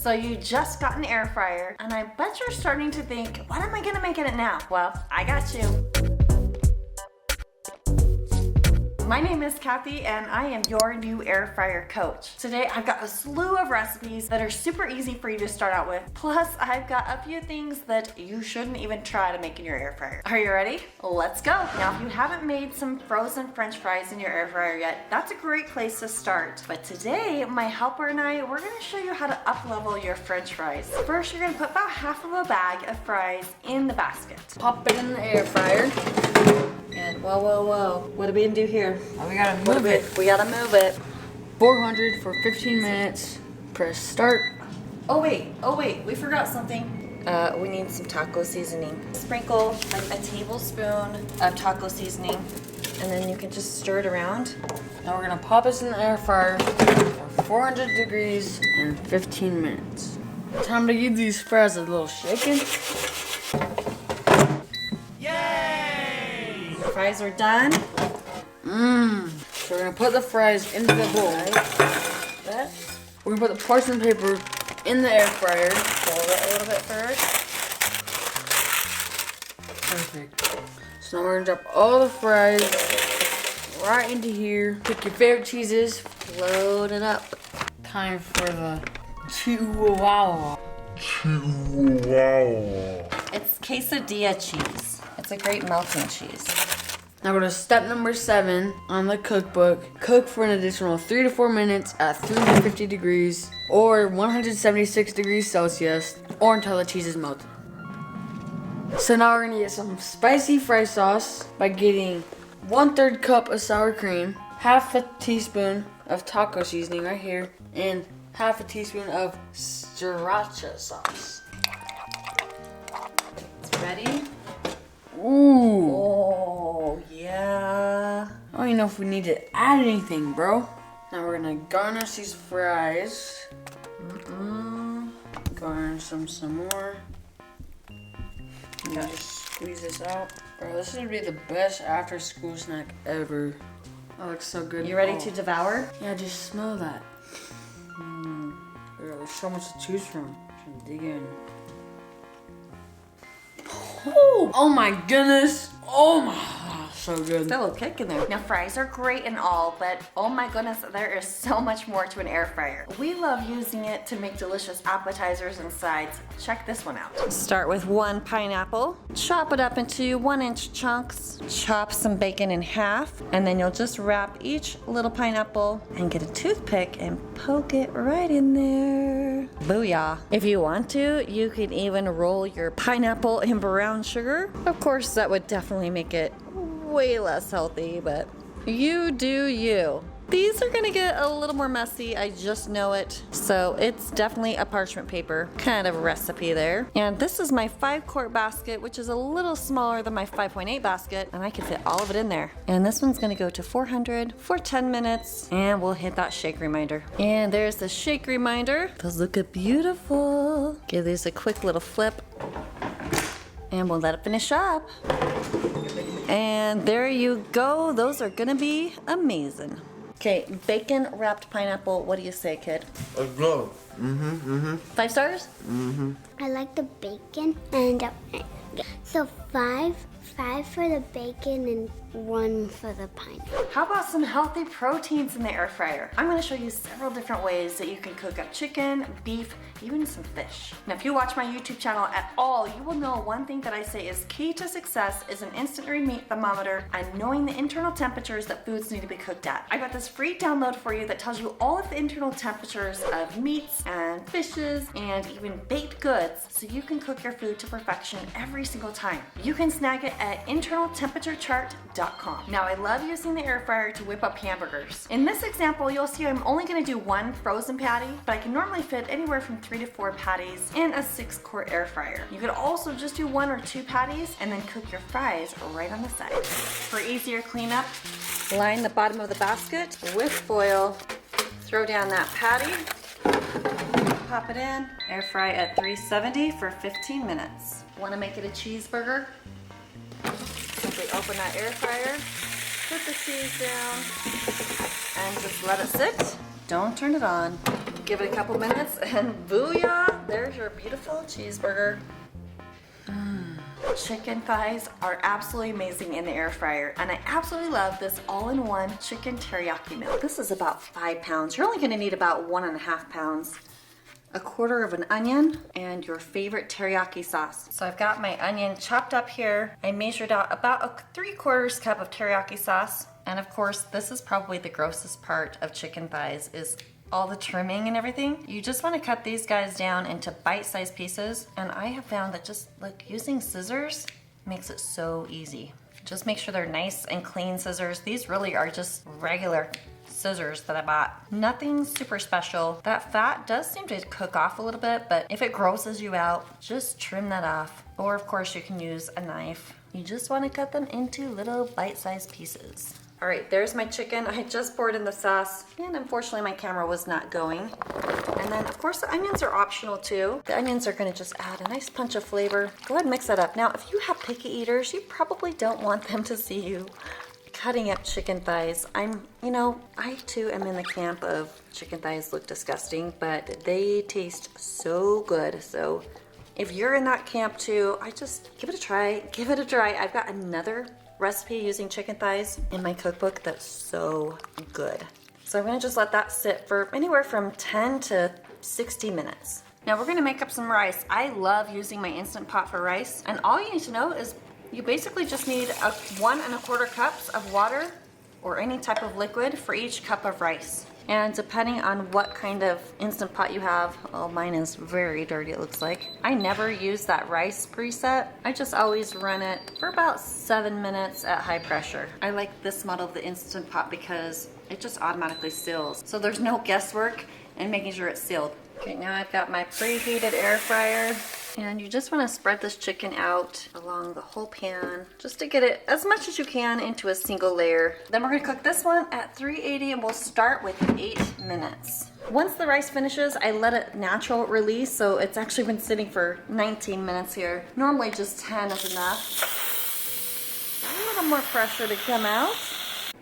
So you just got an air fryer, and I bet you're starting to think, what am I gonna make in it now? Well, I got you. My name is Kathy and I am your new air fryer coach. Today I've got a slew of recipes that are super easy for you to start out with. Plus I've got a few things that you shouldn't even try to make in your air fryer. Are you ready? Let's go. Now if you haven't made some frozen french fries in your air fryer yet, that's a great place to start. But today my helper and I, we're gonna show you how to up level your french fries. First you're gonna put about half of a bag of fries in the basket. Pop it in the air fryer. And whoa. What are we gonna do here? Oh, we gotta move it. We gotta move it. 400 for 15 minutes. Press start. Oh wait, we forgot something. We need some taco seasoning. Sprinkle like a tablespoon of taco seasoning, and then you can just stir it around. Now we're gonna pop this in the air fryer for 400 degrees in 15 minutes. Time to give these fries a little shaking. Fries are done. So we're gonna put the fries into the bowl. Right. We're gonna put the parchment paper in the air fryer. Fold it a little bit first. Perfect. So now we're gonna drop all the fries right into here. Pick your favorite cheeses. Load it up. Time for the Chihuahua. It's quesadilla cheese. It's a great melting cheese. Now go to step number 7 on the cookbook. Cook for an additional 3 to 4 minutes at 350 degrees or 176 degrees Celsius or until the cheese is melted. So now we're gonna get some spicy fry sauce by getting 1/3 cup of sour cream, half a teaspoon of taco seasoning right here, and half a teaspoon of sriracha sauce. It's ready. Ooh. Oh, yeah. I don't even know if we need to add anything, bro. Now we're gonna garnish these fries. Garnish them some more. Yeah, just squeeze this out. Bro, this would be the best after school snack ever. That looks so good. You ready to devour? Yeah, just smell that. Bro, there's so much to choose from. Should dig in. Oh my goodness. Oh my, so good. Still a kick in there. Now fries are great and all, but oh my goodness, there is so much more to an air fryer. We love using it to make delicious appetizers and sides. Check this one out. Start with 1 pineapple. Chop it up into 1-inch chunks. Chop some bacon in half, and then you'll just wrap each little pineapple and get a toothpick and poke it right in there. Booyah. If you want to, you can even roll your pineapple in brown sugar. Of course, that would definitely make it way less healthy, but you do you. These are gonna get a little more messy, I just know it. So it's definitely a parchment paper kind of recipe there. And this is my 5-quart basket, which is a little smaller than my 5.8 basket, and I can fit all of it in there. And this one's gonna go to 400 for 10 minutes, and we'll hit that shake reminder. And there's the shake reminder. Those look beautiful. Give these a quick little flip, and we'll let it finish up. And there you go. Those are gonna be amazing. Okay, bacon wrapped pineapple. What do you say, kid? Good. 5 stars? I like the bacon, and so five for the bacon and 1 for the pineapple. How about some healthy proteins in the air fryer? I'm gonna show you several different ways that you can cook up chicken, beef, even some fish. Now, if you watch my YouTube channel at all, you will know one thing that I say is key to success is an instant read thermometer and knowing the internal temperatures that foods need to be cooked at. I got this free download for you that tells you all of the internal temperatures of meats and fishes and even baked goods, so you can cook your food to perfection every single time. You can snag it at internaltemperaturecharts.com. Now, I love using the air fryer to whip up hamburgers. In this example, you'll see I'm only gonna do 1 frozen patty, but I can normally fit anywhere from 3 to 4 patties in a 6-quart air fryer. You could also just do 1 or 2 patties and then cook your fries right on the side. For easier cleanup, line the bottom of the basket with foil, throw down that patty, pop it in, air fry at 370 for 15 minutes. Want to make it a cheeseburger? Simply open that air fryer, put the cheese down, and just let it sit. Don't turn it on. Give it a couple minutes and booyah, there's your beautiful cheeseburger. Chicken thighs are absolutely amazing in the air fryer, and I absolutely love this all-in-one chicken teriyaki meal. This is about 5 pounds. You're only gonna need about 1.5 pounds. A quarter of an onion and your favorite teriyaki sauce. So I've got my onion chopped up here. I measured out about a 3/4 cup of teriyaki sauce. And of course, this is probably the grossest part of chicken thighs is all the trimming and everything. You just want to cut these guys down into bite-sized pieces. And I have found that just like using scissors makes it so easy. Just make sure they're nice and clean scissors. These really are just regular scissors that I bought. Nothing super special. That fat does seem to cook off a little bit, but if it grosses you out, just trim that off. Or of course you can use a knife. You just want to cut them into little bite-sized pieces. All right, there's my chicken. I just poured in the sauce, and unfortunately my camera was not going. And then of course the onions are optional too. The onions are gonna just add a nice punch of flavor. Go ahead and mix that up. Now, if you have picky eaters, you probably don't want them to see you cutting up chicken thighs. I too am in the camp of chicken thighs look disgusting, but they taste so good. So if you're in that camp too, I just give it a try. Give it a try. I've got another recipe using chicken thighs in my cookbook that's so good. So I'm gonna just let that sit for anywhere from 10 to 60 minutes. Now we're gonna make up some rice. I love using my Instant Pot for rice, and all you need to know is you basically just need 1 1/4 cups of water or any type of liquid for each cup of rice. And depending on what kind of Instant Pot you have, oh, mine is very dirty, it looks like. I never use that rice preset. I just always run it for about 7 minutes at high pressure. I like this model of the Instant Pot because it just automatically seals. So there's no guesswork in making sure it's sealed. Okay, now I've got my preheated air fryer. And you just want to spread this chicken out along the whole pan just to get it as much as you can into a single layer. Then we're going to cook this one at 380 and we'll start with 8 minutes. Once the rice finishes, I let it natural release, so it's actually been sitting for 19 minutes here. Normally just 10 is enough. A little more pressure to come out.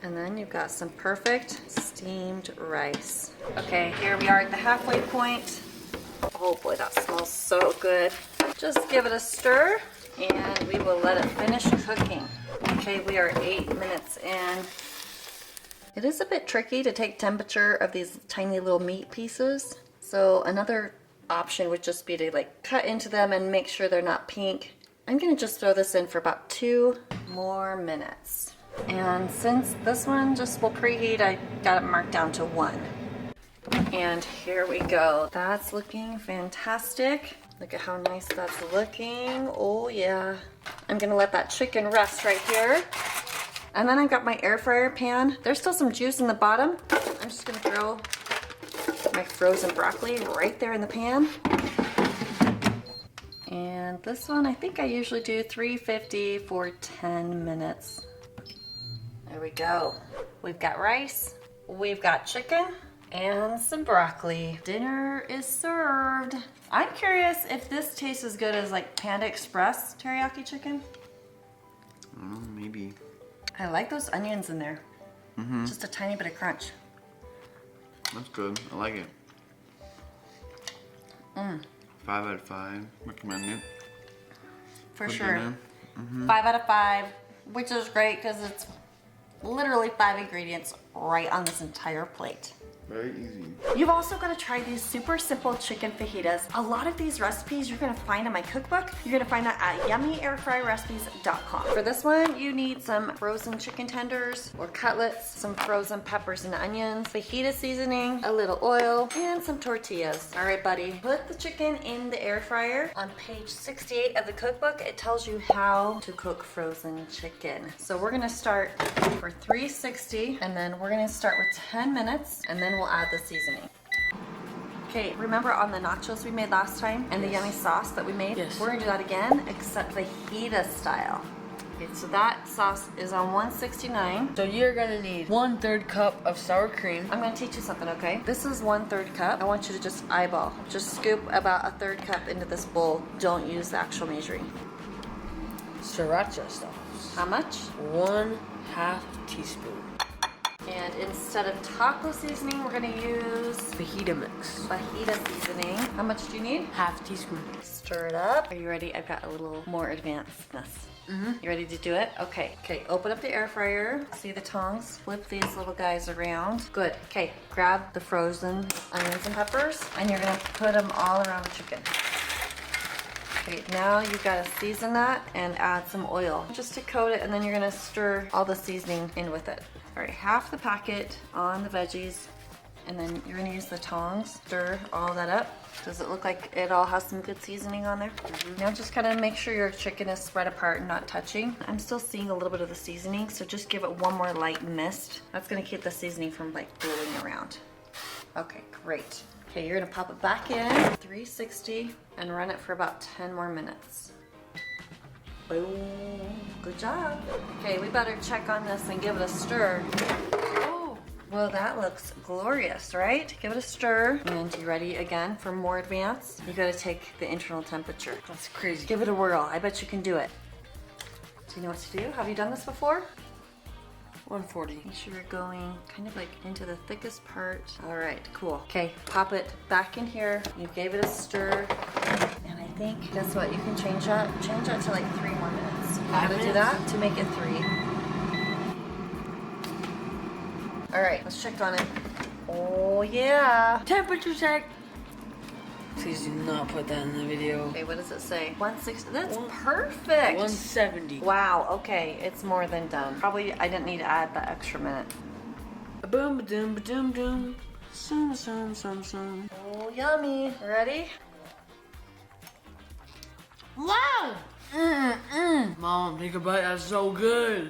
And then you've got some perfect steamed rice. Okay, here we are at the halfway point. Oh boy, that smells so good. Just give it a stir and we will let it finish cooking. Okay, we are 8 minutes in. It is a bit tricky to take temperature of these tiny little meat pieces. So another option would just be to like cut into them and make sure they're not pink. I'm gonna just throw this in for about 2 more minutes. And since this one just will preheat, I got it marked down to 1. And here we go. That's looking fantastic. Look at how nice that's looking. Oh yeah. I'm gonna let that chicken rest right here. And then I've got my air fryer pan. There's still some juice in the bottom. I'm just gonna throw my frozen broccoli right there in the pan. And this one, I think I usually do 350 for 10 minutes. There we go. We've got rice, we've got chicken, and some broccoli. Dinner is served. I'm curious if this tastes as good as like Panda Express teriyaki chicken. I don't know, maybe. I like those onions in there. Just a tiny bit of crunch. That's good. I like it. 5 out of 5. Recommend it. For For sure. dinner. 5 out of 5, which is great because it's literally 5 ingredients right on this entire plate. Very easy. You've also got to try these super simple chicken fajitas. A lot of these recipes you're going to find in my cookbook. You're going to find that at yummyairfryrecipes.com. For this one, you need some frozen chicken tenders or cutlets, some frozen peppers and onions, fajita seasoning, a little oil, and some tortillas. All right, buddy, put the chicken in the air fryer. On page 68 of the cookbook, it tells you how to cook frozen chicken. So we're going to start for 360, and then we're going to start with 10 minutes, and then we'll add the seasoning. Okay, remember on the nachos we made last time and the yummy sauce that we made? Yes. We're gonna do that again, except fajita style. Okay, so that sauce is on 169. So you're gonna need 1/3 cup of sour cream. I'm gonna teach you something, okay? This is 1/3 cup. I want you to just eyeball. Just scoop about 1/3 cup into this bowl. Don't use the actual measuring. Sriracha sauce. How much? 1/2 teaspoon. And instead of taco seasoning, we're gonna use Fajita mix. fajita seasoning. How much do you need? Half teaspoon. Stir it up. Are you ready? I've got a little more advancedness. You ready to do it? Okay. Okay, open up the air fryer. See the tongs? Flip these little guys around. Good. Okay, grab the frozen onions and peppers, and you're gonna put them all around the chicken. Okay, now you've got to season that and add some oil just to coat it, and then you're gonna stir all the seasoning in with it. All right, half the packet on the veggies, and then you're gonna use the tongs, stir all that up. Does it look like it all has some good seasoning on there? Now just kind of make sure your chicken is spread apart and not touching. I'm still seeing a little bit of the seasoning, so just give it one more light mist. That's gonna keep the seasoning from like blowing around. Okay, great. Okay, you're gonna pop it back in, 360, and run it for about 10 more minutes. Boom, good job. Okay, we better check on this and give it a stir. Oh, well that looks glorious, right? Give it a stir. And you ready again for more advanced? You gotta take the internal temperature. That's crazy. Give it a whirl, I bet you can do it. Do you know what to do? Have you done this before? 140. Make sure you're going kind of like into the thickest part. All right, cool. Okay, pop it back in here. You gave it a stir. And I think, guess what? You can change that to like 3 more minutes. How to do that? To make it 3. All right, let's check on it. Oh yeah. Temperature check. Please do not put that in the video. Okay, what does it say? 160, that's perfect. 170. Wow, okay, it's more than done. Probably I didn't need to add that extra minute. Boom, ba-doom, ba-doom, doom. Some. Oh, yummy. Ready? Wow! Mom, take a bite. That's so good.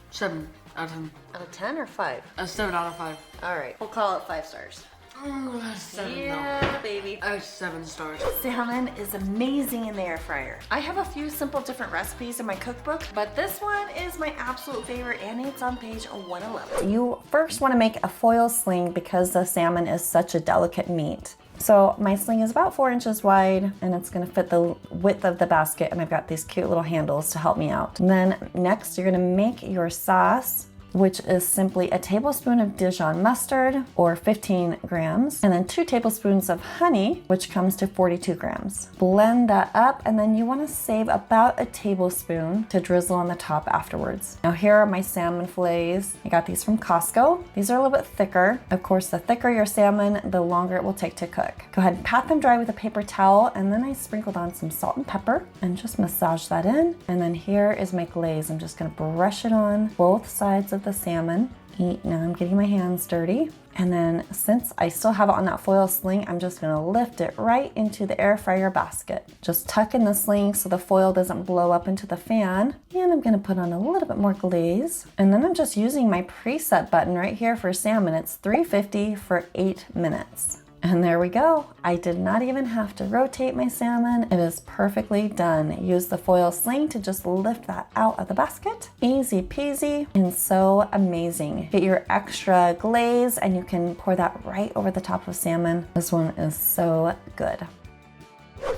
7 out of 10. Out of 10 or 5? 7 out of 5. All right, we'll call it 5 stars. That's 7 Yeah, baby. 7 stars. Salmon is amazing in the air fryer. I have a few simple different recipes in my cookbook, but this one is my absolute favorite, and it's on page 111. You first want to make a foil sling because the salmon is such a delicate meat. So my sling is about 4 inches wide, and it's gonna fit the width of the basket, and I've got these cute little handles to help me out. And then next you're gonna make your sauce, which is simply a tablespoon of Dijon mustard, or 15 grams, and then 2 tablespoons of honey, which comes to 42 grams. Blend that up, and then you want to save about a tablespoon to drizzle on the top afterwards. Now here are my salmon fillets. I got these from Costco. These are a little bit thicker. Of course, the thicker your salmon, the longer it will take to cook. Go ahead and pat them dry with a paper towel, and then I sprinkled on some salt and pepper and just massage that in. And then here is my glaze. I'm just gonna brush it on both sides of the salmon. Now I'm getting my hands dirty. And then since I still have it on that foil sling, I'm just gonna lift it right into the air fryer basket. Just tuck in the sling so the foil doesn't blow up into the fan. And I'm gonna put on a little bit more glaze. And then I'm just using my preset button right here for salmon. It's 350 for 8 minutes. And there we go. I did not even have to rotate my salmon. It is perfectly done. Use the foil sling to just lift that out of the basket. Easy peasy and so amazing. Get your extra glaze and you can pour that right over the top of salmon. This one is so good.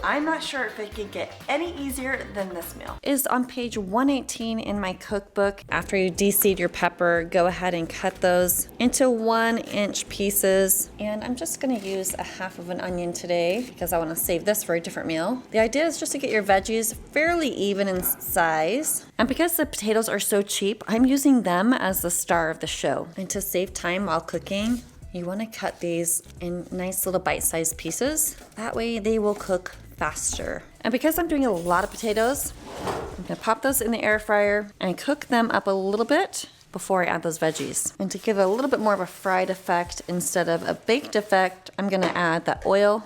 I'm not sure if it could get any easier than this meal. Is on page 118 in my cookbook. After you de-seed your pepper, go ahead and cut those into 1-inch pieces. And I'm just gonna use a half of an onion today because I wanna save this for a different meal. The idea is just to get your veggies fairly even in size. And because the potatoes are so cheap, I'm using them as the star of the show. And to save time while cooking, you want to cut these in nice little bite-sized pieces. That way they will cook faster. And because I'm doing a lot of potatoes, I'm gonna pop those in the air fryer and cook them up a little bit before I add those veggies. And to give it a little bit more of a fried effect instead of a baked effect, I'm gonna add that oil.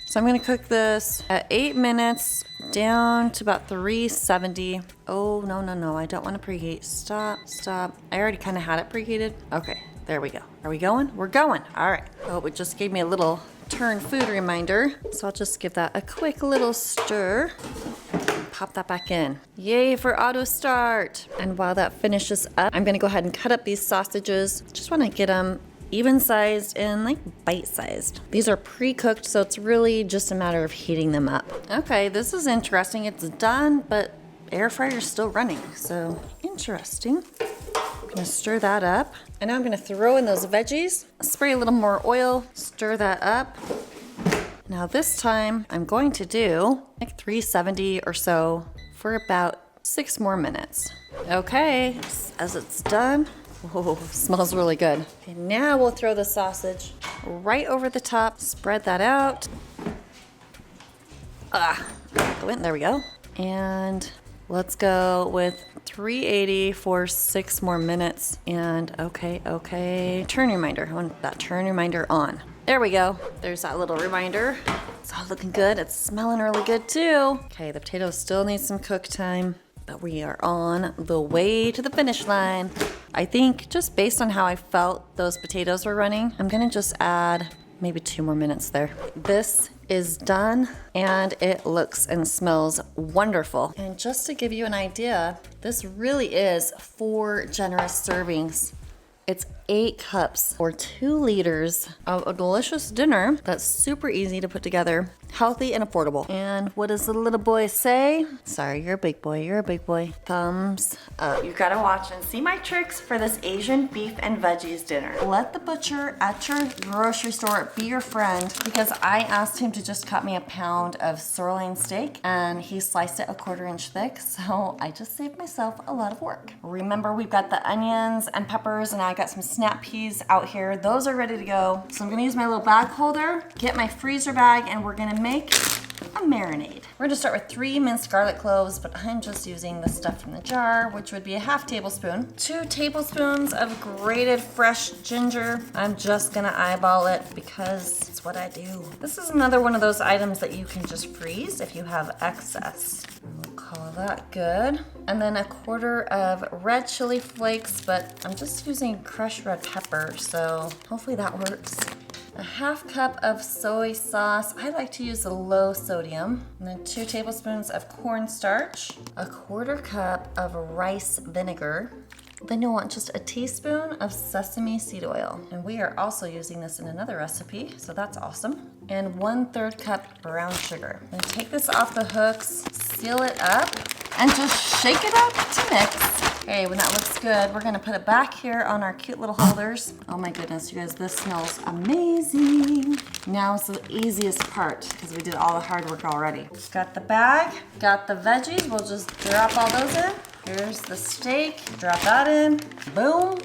So I'm gonna cook this at 8 minutes down to about 370. Oh, no, I don't wanna preheat. Stop. I already kinda had it preheated. Okay, there we go. Are we going? We're going, all right. Oh, it just gave me a little turn food reminder. So I'll just give that a quick little stir. Pop that back in. Yay for auto start. And while that finishes up, I'm gonna go ahead and cut up these sausages. Just wanna get them even sized and like bite sized. These are pre-cooked, so it's really just a matter of heating them up. Okay, this is interesting. It's done, but air fryer is still running, so interesting. I'm gonna stir that up. And now I'm gonna throw in those veggies, spray a little more oil, stir that up. Now this time I'm going to do like 370 or so for about 6 more minutes. Okay, as it's done, whoa, smells really good. Okay, now we'll throw the sausage right over the top, spread that out. There we go. And let's go with 380 for 6 more minutes. And okay. Turn reminder, I want that turn reminder on. There we go. There's that little reminder. It's all looking good. It's smelling really good too. Okay, the potatoes still need some cook time, but we are on the way to the finish line. I think just based on how I felt those potatoes were running, I'm gonna just add maybe 2 more minutes there. This is done and it looks and smells wonderful. And just to give you an idea, this really is 4 generous servings. It's 8 cups or 2 liters of a delicious dinner that's super easy to put together, healthy and affordable. And what does the little boy say? Sorry, you're a big boy, you're a big boy. Thumbs up. You gotta watch and see my tricks for this Asian beef and veggies dinner. Let the butcher at your grocery store be your friend, because I asked him to just cut me a pound of sirloin steak and he sliced it a 1/4 inch thick, so I just saved myself a lot of work. Remember, we've got the onions and peppers, and I got some snap peas out here. Those are ready to go. So I'm gonna use my little bag holder, get my freezer bag, and we're gonna make a marinade. We're gonna start with 3 minced garlic cloves, but I'm just using the stuff from the jar, which would be a 1/2 tablespoon. 2 tablespoons of grated fresh ginger. I'm just gonna eyeball it because it's what I do. This is another one of those items that you can just freeze if you have excess. We'll call that good. And then 1/4 of red chili flakes, but I'm just using crushed red pepper, so hopefully that works. A 1/2 cup of soy sauce. I like to use a low sodium. And then 2 tablespoons of cornstarch. 1/4 cup of rice vinegar. Then you'll want just a teaspoon of sesame seed oil. And we are also using this in another recipe, so that's awesome. And 1/3 cup brown sugar. Then take this off the hooks, seal it up, and just shake it up to mix. Okay, when that looks good, we're gonna put it back here on our cute little holders. Oh my goodness, you guys, this smells amazing. Now is the easiest part because we did all the hard work already. Got the bag, got the veggies. We'll just drop all those in. Here's the steak, drop that in, boom.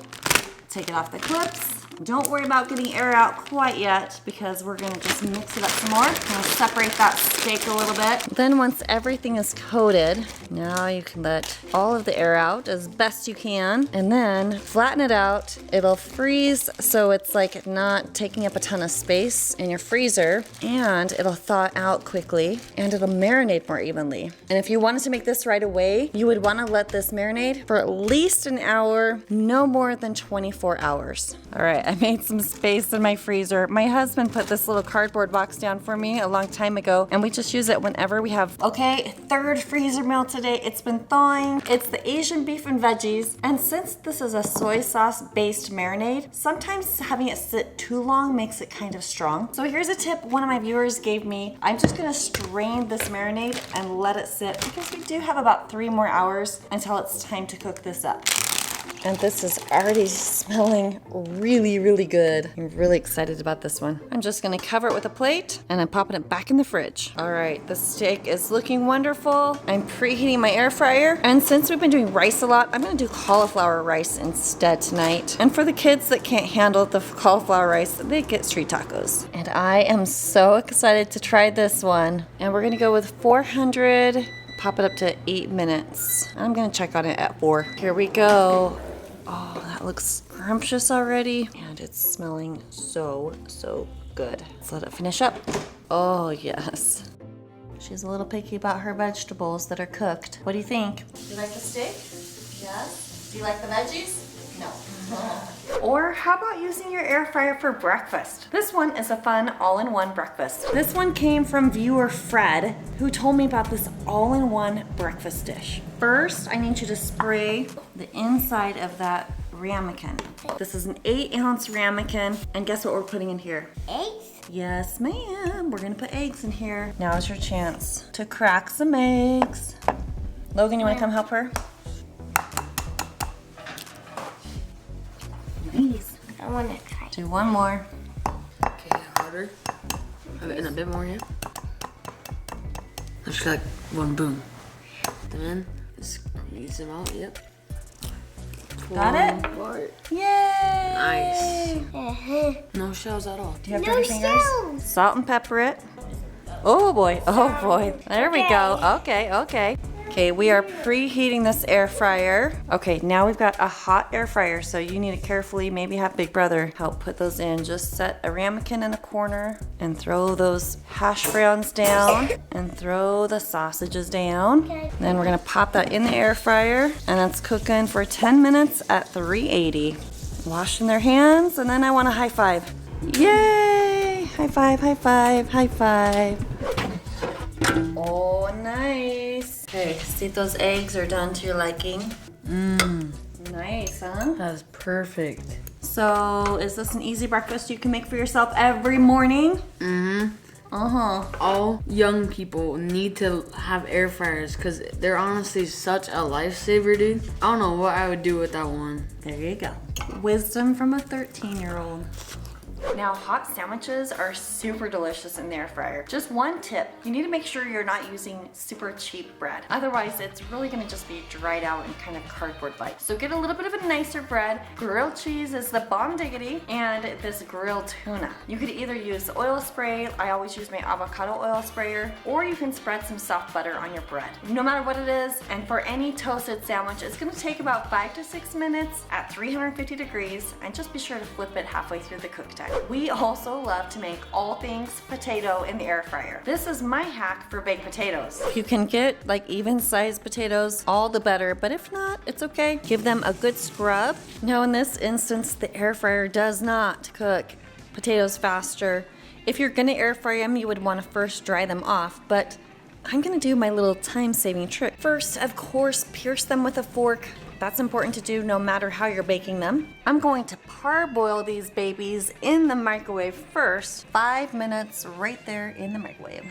Take it off the clips. Don't worry about getting air out quite yet because we're gonna just mix it up some more. Gonna separate that steak a little bit. Then once everything is coated, now you can let all of the air out as best you can, and then flatten it out. It'll freeze so it's like not taking up a ton of space in your freezer, and it'll thaw out quickly, and it'll marinate more evenly. And if you wanted to make this right away, you would wanna let this marinate for at least an hour, no more than 24 hours. All right, I made some space in my freezer. My husband put this little cardboard box down for me a long time ago, and we just use it whenever we have, okay, 3rd freezer meal today. It's been thawing. It's the Asian beef and veggies. And since this is a soy sauce based marinade, sometimes having it sit too long makes it kind of strong. So here's a tip one of my viewers gave me. I'm just gonna strain this marinade and let it sit because we do have about 3 more hours until it's time to cook this up. And this is already smelling really, really good. I'm really excited about this one. I'm just gonna cover it with a plate and I'm popping it back in the fridge. All right, the steak is looking wonderful. I'm preheating my air fryer. And since we've been doing rice a lot, I'm gonna do cauliflower rice instead tonight. And for the kids that can't handle the cauliflower rice, they get street tacos. And I am so excited to try this one. And we're gonna go with 400, pop it up to 8 minutes. I'm gonna check on it at 4. Here we go. Oh, that looks scrumptious already. And it's smelling so, so good. Let's let it finish up. Oh, yes. She's a little picky about her vegetables that are cooked. What do you think? Do you like the steak? Yes. Do you like the veggies? No. Or how about using your air fryer for breakfast? This one is a fun all-in-one breakfast. This one came from viewer Fred, who told me about this all-in-one breakfast dish. First, I need you to spray the inside of that ramekin. This is an 8-ounce ramekin, and guess what we're putting in here? Eggs? Yes, ma'am. We're gonna put eggs in here. Now's your chance to crack some eggs. Logan, you wanna come help her? Nice. I want to try. Do one more. Okay, harder. And a bit more, yeah. Just like one boom. Then squeeze them out, yep. Got it? Part. Yay! Nice. No shells at all. Do you have No dirty fingers? shells. Salt and pepper it. Oh boy, oh boy. There we go. Okay, okay. Okay, we are preheating this air fryer. Okay, now we've got a hot air fryer, so you need to carefully maybe have Big Brother help put those in. Just set a ramekin in the corner and throw those hash browns down and throw the sausages down. Okay. Then we're gonna pop that in the air fryer and that's cooking for 10 minutes at 380. Washing their hands, and then I want a high five. Yay! High five, high five, high five. Oh, nice. Okay, see if those eggs are done to your liking. Mmm. Nice, huh? That's perfect. So, is this an easy breakfast you can make for yourself every morning? Mm-hmm. Uh-huh. All young people need to have air fryers because they're honestly such a lifesaver, dude. I don't know what I would do with that one. There you go. Wisdom from a 13-year-old. Now, hot sandwiches are super delicious in the air fryer. Just one tip, you need to make sure you're not using super cheap bread. Otherwise, it's really gonna just be dried out and kind of cardboard-like. So get a little bit of a nicer bread. Grilled cheese is the bomb diggity, and this grilled tuna. You could either use oil spray, I always use my avocado oil sprayer, or you can spread some soft butter on your bread. No matter what it is, and for any toasted sandwich, it's gonna take about 5 to 6 minutes at 350 degrees, and just be sure to flip it halfway through the cook time. We also love to make all things potato in the air fryer. This is my hack for baked potatoes. If you can get like even sized potatoes, all the better, but if not, it's okay. Give them a good scrub. Now in this instance, the air fryer does not cook potatoes faster. If you're gonna air fry them, you would wanna first dry them off, but I'm gonna do my little time-saving trick. First, of course, pierce them with a fork. That's important to do no matter how you're baking them. I'm going to parboil these babies in the microwave first. 5 minutes right there in the microwave.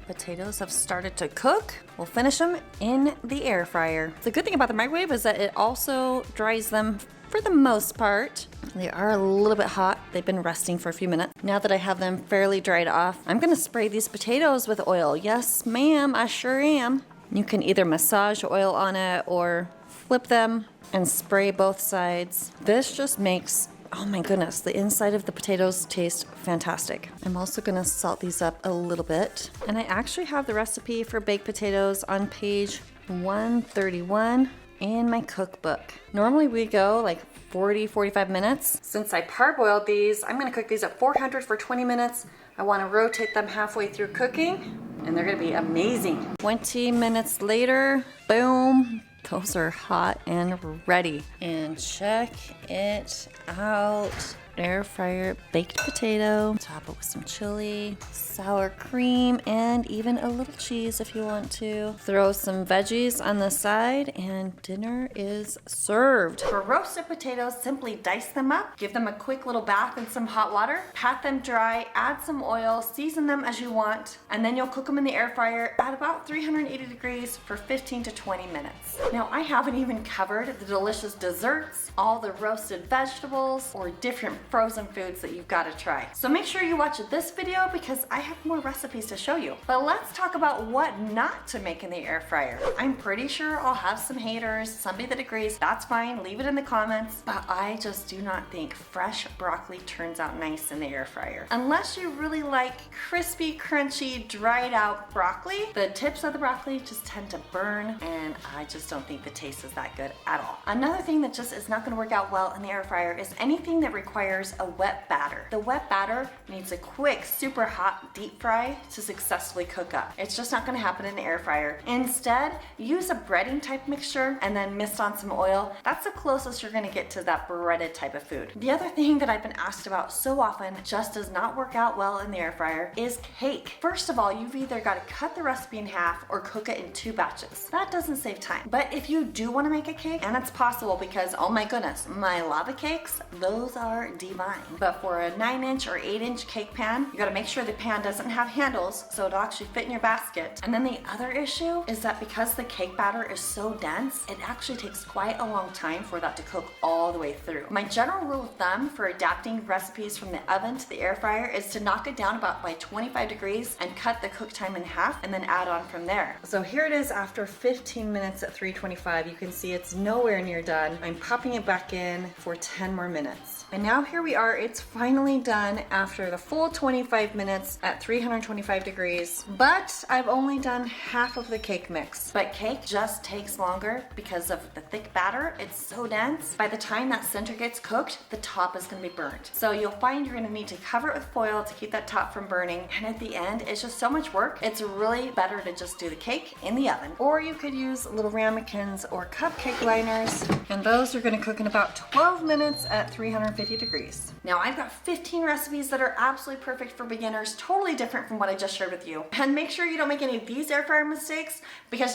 Potatoes have started to cook. We'll finish them in the air fryer. The good thing about the microwave is that it also dries them for the most part. They are a little bit hot. They've been resting for a few minutes. Now that I have them fairly dried off, I'm gonna spray these potatoes with oil. Yes, ma'am, I sure am. You can either massage oil on it or flip them and spray both sides. This just makes, oh my goodness, the inside of the potatoes taste fantastic. I'm also gonna salt these up a little bit. And I actually have the recipe for baked potatoes on page 131 in my cookbook. Normally we go like 40-45 minutes. Since I parboiled these, I'm gonna cook these at 400 for 20 minutes. I wanna rotate them halfway through cooking, and they're gonna be amazing. 20 minutes later, boom, those are hot and ready. And check it out. Air fryer baked potato, top it with some chili, sour cream, and even a little cheese if you want to. Throw some veggies on the side and dinner is served. For roasted potatoes, simply dice them up, give them a quick little bath in some hot water, pat them dry, add some oil, season them as you want, and then you'll cook them in the air fryer at about 380 degrees for 15 to 20 minutes. Now, I haven't even covered the delicious desserts, all the roasted vegetables, or different frozen foods that you've got to try. So make sure you watch this video because I have more recipes to show you. But let's talk about what not to make in the air fryer. I'm pretty sure I'll have some haters, somebody that agrees, that's fine, leave it in the comments, but I just do not think fresh broccoli turns out nice in the air fryer. Unless you really like crispy, crunchy, dried out broccoli, the tips of the broccoli just tend to burn, and I just don't think the taste is that good at all. Another thing that just is not gonna work out well in the air fryer is anything that requires a wet batter. The wet batter needs a quick, super hot deep fry to successfully cook up. It's just not gonna happen in the air fryer. Instead, use a breading type mixture and then mist on some oil. That's the closest you're gonna get to that breaded type of food. The other thing that I've been asked about so often just does not work out well in the air fryer is cake. First of all, you've either gotta cut the recipe in half or cook it in 2 batches. That doesn't save time. But if you do wanna make a cake, and it's possible because, oh my goodness, my lava cakes, those are divine. But for a 9-inch or 8-inch cake pan, you gotta make sure the pan doesn't have handles so it'll actually fit in your basket. And then the other issue is that because the cake batter is so dense, it actually takes quite a long time for that to cook all the way through. My general rule of thumb for adapting recipes from the oven to the air fryer is to knock it down about by 25 degrees and cut the cook time in half and then add on from there. So here it is after 15 minutes at 325. You can see it's nowhere near done. I'm popping it back in for 10 more minutes. And now here we are, it's finally done after the full 25 minutes at 325 degrees, but I've only done half of the cake mix. But cake just takes longer because of the thick batter. It's so dense. By the time that center gets cooked, the top is gonna be burnt. So you'll find you're gonna need to cover it with foil to keep that top from burning. And at the end, it's just so much work. It's really better to just do the cake in the oven. Or you could use little ramekins or cupcake liners. And those are gonna cook in about 12 minutes at 350 degrees. Now I've got 15 recipes that are absolutely perfect for beginners, totally different from what I just shared with you. And make sure you don't make any of these air fryer mistakes because